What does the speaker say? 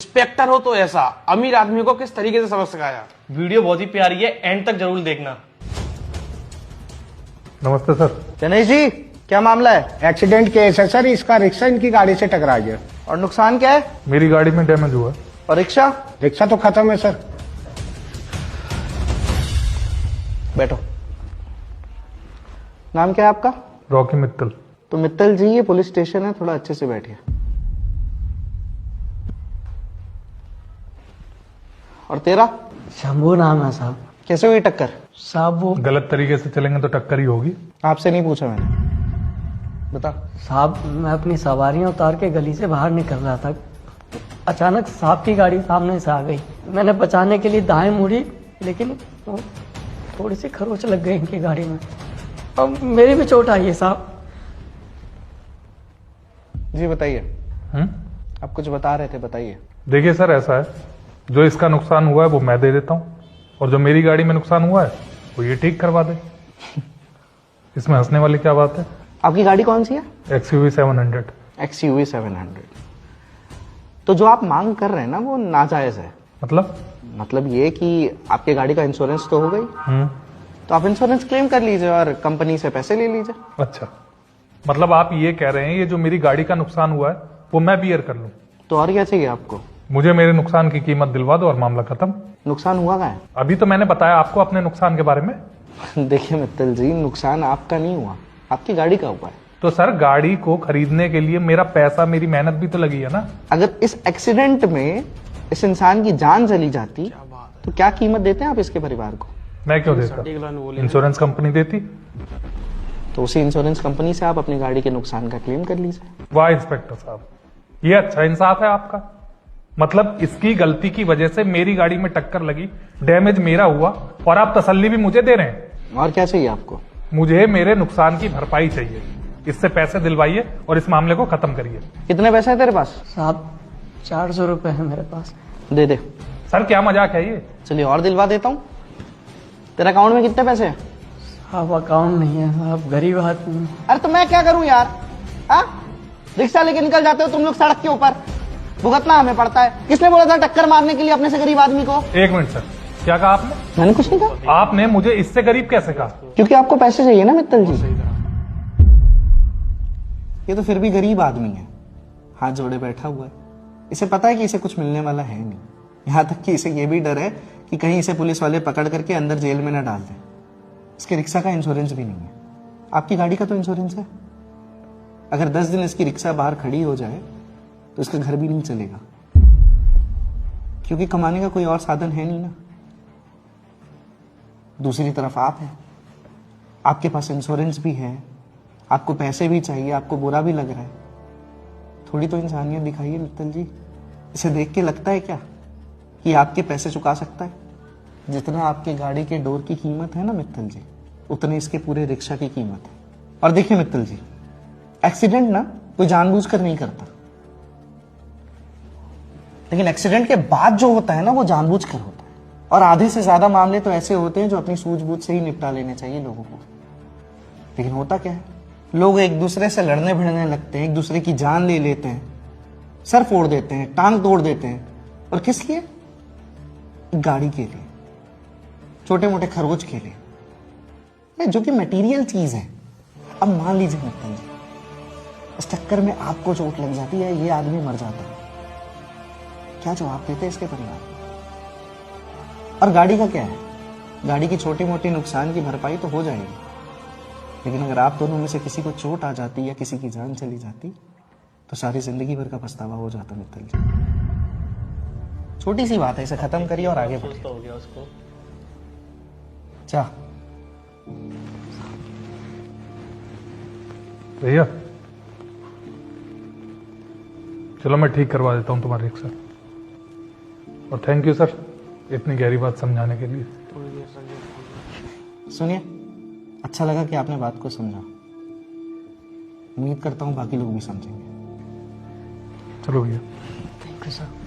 Inspector हो तो ऐसा, अमीर आदमी को किस तरीके से सबक सिखाया। वीडियो बहुत ही प्यारी है, एंड तक जरूर देखना। नमस्ते सर। गणेश जी, क्या मामला है? एक्सीडेंट केस है सर, इसका रिक्शा इनकी गाड़ी से टकरा गया और नुकसान क्या है? मेरी गाड़ी में डैमेज हुआ है। और रिक्शा? रिक्शा तो खत्म है सर। बैठो। नाम क्या है आपका? रॉकी मित्तल। तो मित्तल जी, ये पुलिस स्टेशन है, थोड़ा अच्छे से बैठिए। और तेरा? शंभू नाम है साहब। कैसे हुई टक्कर? साहब वो गलत तरीके से चलेंगे तो टक्कर ही होगी। आपसे नहीं पूछा मैंने, बता। साहब, मैं अपनी सवारियां उतार के गली से बाहर निकल रहा था, अचानक साहब की गाड़ी सामने से आ गई। मैंने बचाने के लिए दाएं मुड़ी, लेकिन वो थोड़ी सी खरोच लग गई इनकी गाड़ी में और मेरी भी चोट आई है साहब। जी बताइए, आप कुछ बता रहे थे, बताइए। देखिए सर, ऐसा है, जो इसका नुकसान हुआ है वो मैं दे देता हूँ, और जो मेरी गाड़ी में नुकसान हुआ है वो ये ठीक करवा दे। इसमें हंसने वाली क्या बात है? आपकी गाड़ी कौन सी है? XUV 700। XUV 700। तो जो आप मांग कर रहे हैं ना, वो नाजायज है। मतलब ये कि आपके गाड़ी का इंश्योरेंस तो हो गई, तो आप इंश्योरेंस क्लेम कर लीजिए और कंपनी से पैसे ले लीजिए। अच्छा, मतलब आप ये कह रहे हैं ये जो मेरी गाड़ी का नुकसान हुआ है वो मैं बियर कर लूं? तो और क्या चाहिए आपको? मुझे मेरे नुकसान की कीमत दिलवा दो और मामला खत्म। नुकसान हुआ क्या है? अभी तो मैंने बताया आपको अपने नुकसान के बारे में। देखिए मित्तल जी, नुकसान आपका नहीं हुआ, आपकी गाड़ी का हुआ है। तो सर, गाड़ी को खरीदने के लिए मेरा पैसा, मेरी मेहनत भी तो लगी है ना। अगर इस एक्सीडेंट में इस इंसान की जान चली जाती तो क्या कीमत देते हैं आप इसके परिवार को? मैं क्यों देता? इंश्योरेंस कंपनी देती। तो उसी इंश्योरेंस कंपनी से आप अपनी गाड़ी के नुकसान का क्लेम कर लीजिए। वाह इंस्पेक्टर साहब, ये अच्छा इंसाफ है आपका। मतलब इसकी गलती की वजह से मेरी गाड़ी में टक्कर लगी, डैमेज मेरा हुआ, और आप तसल्ली भी मुझे दे रहे हैं। और क्या चाहिए आपको? मुझे मेरे नुकसान की भरपाई चाहिए। इससे पैसे दिलवाइए और इस मामले को खत्म करिए। कितने पैसे है तेरे पास? साहब 400 रुपए है मेरे पास। दे दे। सर क्या मजाक है ये? चलिए और दिलवा देता हूँ। तेरे अकाउंट में कितने पैसे हैं? साहब अकाउंट नहीं है साहब, गरीब आदमी। अरे तो मैं क्या करूं यार? रिक्शा लेके निकल जाते हो तुम लोग सड़क के ऊपर, भुगतना हमें पड़ता है। किसने बोला था टक्कर मारने के लिए अपने से गरीब आदमी को? एक मिनट सर, क्या कहा आपने? मैंने कुछ नहीं कहा। आपने मुझे इससे गरीब कैसे कहा? क्योंकि आपको पैसे चाहिए ना मित्तल जी। ये तो फिर भी गरीब आदमी है, हाथ जोड़े बैठा हुआ है। इसे पता है कि इसे कुछ मिलने वाला है नहीं। यहां तक कि इसे ये भी डर है कि कहीं इसे पुलिस वाले पकड़ करके अंदर जेल में न डाल दें। इसके रिक्शा का इंश्योरेंस भी नहीं है। आपकी गाड़ी का तो इंश्योरेंस है। अगर 10 दिन इसकी रिक्शा बाहर खड़ी हो जाए तो इसका घर भी नहीं चलेगा, क्योंकि कमाने का कोई और साधन है नहीं ना। दूसरी तरफ आप हैं, आपके पास इंश्योरेंस भी है, आपको पैसे भी चाहिए, आपको बुरा भी लग रहा है। थोड़ी तो इंसानियत दिखाइए मित्तल जी। इसे देख के लगता है क्या कि आपके पैसे चुका सकता है? जितना आपके गाड़ी के डोर की कीमत है ना मित्तल जी, उतने इसके पूरे रिक्शा की कीमत है। और देखिए मित्तल जी, एक्सीडेंट ना कोई जानबूझकर नहीं करता, लेकिन एक्सीडेंट के बाद जो होता है ना वो जानबूझकर होता है। और आधे से ज्यादा मामले तो ऐसे होते हैं जो अपनी सूझबूझ से ही निपटा लेने चाहिए लोगों को। लेकिन होता क्या है, लोग एक दूसरे से लड़ने भिड़ने लगते हैं, एक दूसरे की जान ले लेते हैं, सर फोड़ देते हैं, टांग तोड़ देते हैं। और किस लिए? गाड़ी के लिए, छोटे मोटे खरोच के लिए, जो कि मटेरियल चीज है। अब मान लीजिए मित्तल जी, इस टक्कर में आपको चोट लग जाती है, ये आदमी मर जाता है, क्या जवाब देते इसके परिवार को? और गाड़ी का क्या है? गाड़ी की छोटी मोटी नुकसान की भरपाई तो हो जाएगी, लेकिन अगर आप दोनों में से किसी को चोट आ जाती या किसी की जान चली जाती तो सारी जिंदगी भर का पछतावा हो जाता मित्तल जी। छोटी सी बात है, इसे खत्म करिए और आगे बढ़िए। हो गया उसको। क्या भैया चलो मैं ठीक करवा देता हूँ तुम्हारी रिक्शा। और थैंक यू सर इतनी गहरी बात समझाने के लिए। सुनिए, अच्छा लगा कि आपने बात को समझा। उम्मीद करता हूँ बाकी लोग भी समझेंगे। चलो भैया। Thank you sir.